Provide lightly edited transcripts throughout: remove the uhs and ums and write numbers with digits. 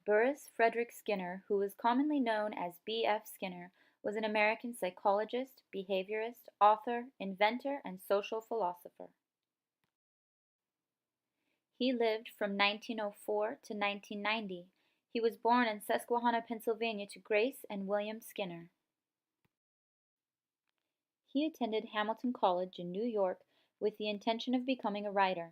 Burrhus Frederic Skinner, who was commonly known as B.F. Skinner, was an American psychologist, behaviorist, author, inventor, and social philosopher. He lived from 1904 to 1990. He was born in Susquehanna, Pennsylvania to Grace and William Skinner. He attended Hamilton College in New York with the intention of becoming a writer.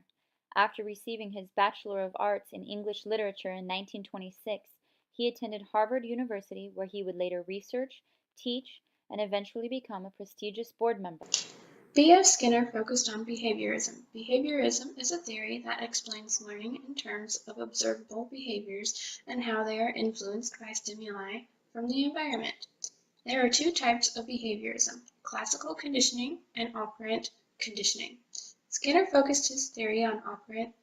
After receiving his Bachelor of Arts in English Literature in 1926, he attended Harvard University, where he would later research, teach, and eventually become a prestigious board member. B.F. Skinner focused on behaviorism. Behaviorism is a theory that explains learning in terms of observable behaviors and how they are influenced by stimuli from the environment. There are two types of behaviorism: classical conditioning and operant conditioning. Skinner focused his theory on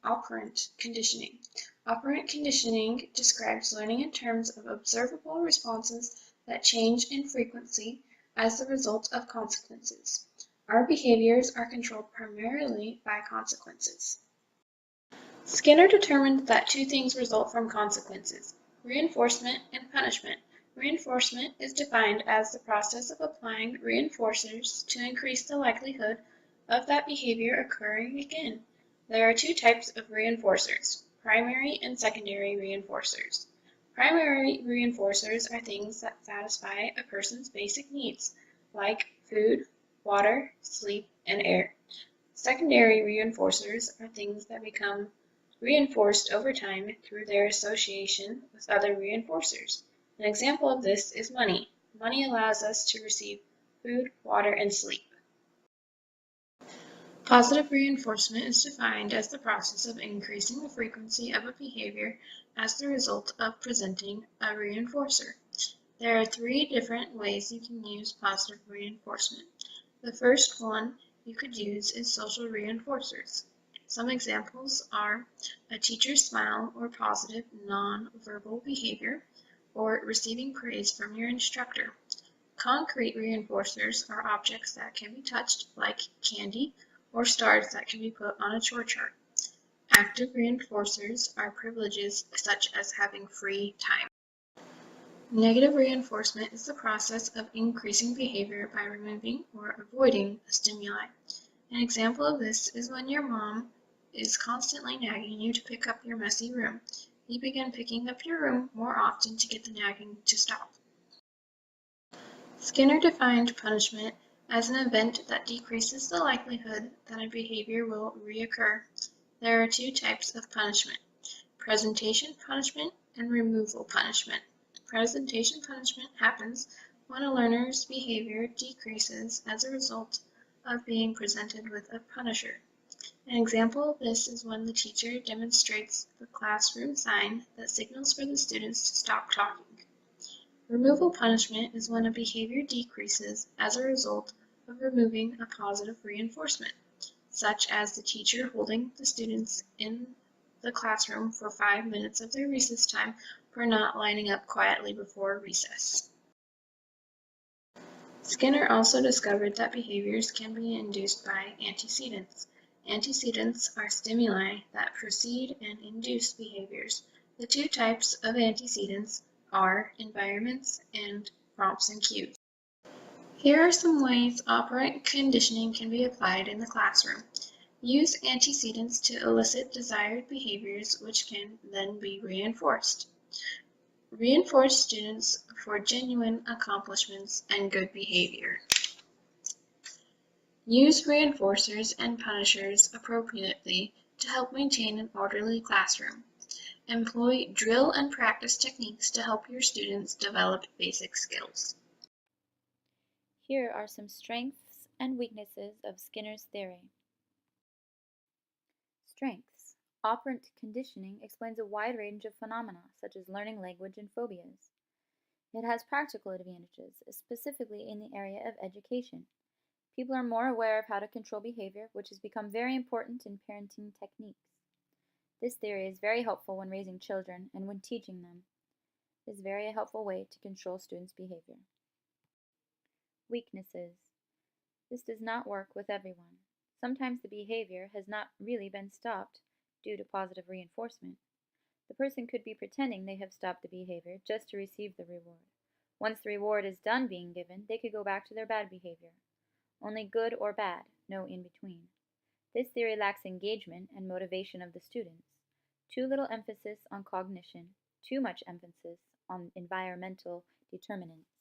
operant conditioning. Operant conditioning describes learning in terms of observable responses that change in frequency as the result of consequences. Our behaviors are controlled primarily by consequences. Skinner determined that two things result from consequences: reinforcement and punishment. Reinforcement is defined as the process of applying reinforcers to increase the likelihood of that behavior occurring again. There are two types of reinforcers: primary and secondary reinforcers. Primary reinforcers are things that satisfy a person's basic needs, like food, water, sleep, and air. Secondary reinforcers are things that become reinforced over time through their association with other reinforcers. An example of this is money. Money allows us to receive food, water, and sleep. Positive reinforcement is defined as the process of increasing the frequency of a behavior as the result of presenting a reinforcer. There are three different ways you can use positive reinforcement. The first one you could use is social reinforcers. Some examples are a teacher's smile or positive non-verbal behavior, or receiving praise from your instructor. Concrete reinforcers are objects that can be touched, like candy, or stars that can be put on a chore chart. Active reinforcers are privileges such as having free time. Negative reinforcement is the process of increasing behavior by removing or avoiding a stimuli. An example of this is when your mom is constantly nagging you to pick up your messy room. You begin picking up your room more often to get the nagging to stop. Skinner defined punishment as an event that decreases the likelihood that a behavior will reoccur. There are two types of punishment: presentation punishment and removal punishment. Presentation punishment happens when a learner's behavior decreases as a result of being presented with a punisher. An example of this is when the teacher demonstrates the classroom sign that signals for the students to stop talking. Removal punishment is when a behavior decreases as a result of removing a positive reinforcement, such as the teacher holding the students in the classroom for 5 minutes of their recess time for not lining up quietly before recess. Skinner also discovered that behaviors can be induced by antecedents. Antecedents are stimuli that precede and induce behaviors. The two types of antecedents are environments and prompts and cues. Here are some ways operant conditioning can be applied in the classroom. Use antecedents to elicit desired behaviors which can then be reinforced. Reinforce students for genuine accomplishments and good behavior. Use reinforcers and punishers appropriately to help maintain an orderly classroom. Employ drill and practice techniques to help your students develop basic skills. Here are some strengths and weaknesses of Skinner's theory. Strengths. Operant conditioning explains a wide range of phenomena, such as learning language and phobias. It has practical advantages, specifically in the area of education. People are more aware of how to control behavior, which has become very important in parenting techniques. This theory is very helpful when raising children and when teaching them. It is a very helpful way to control students' behavior. Weaknesses. This does not work with everyone. Sometimes the behavior has not really been stopped due to positive reinforcement. The person could be pretending they have stopped the behavior just to receive the reward. Once the reward is done being given, they could go back to their bad behavior. Only good or bad, no in between. This theory lacks engagement and motivation of the students. Too little emphasis on cognition, too much emphasis on environmental determinants.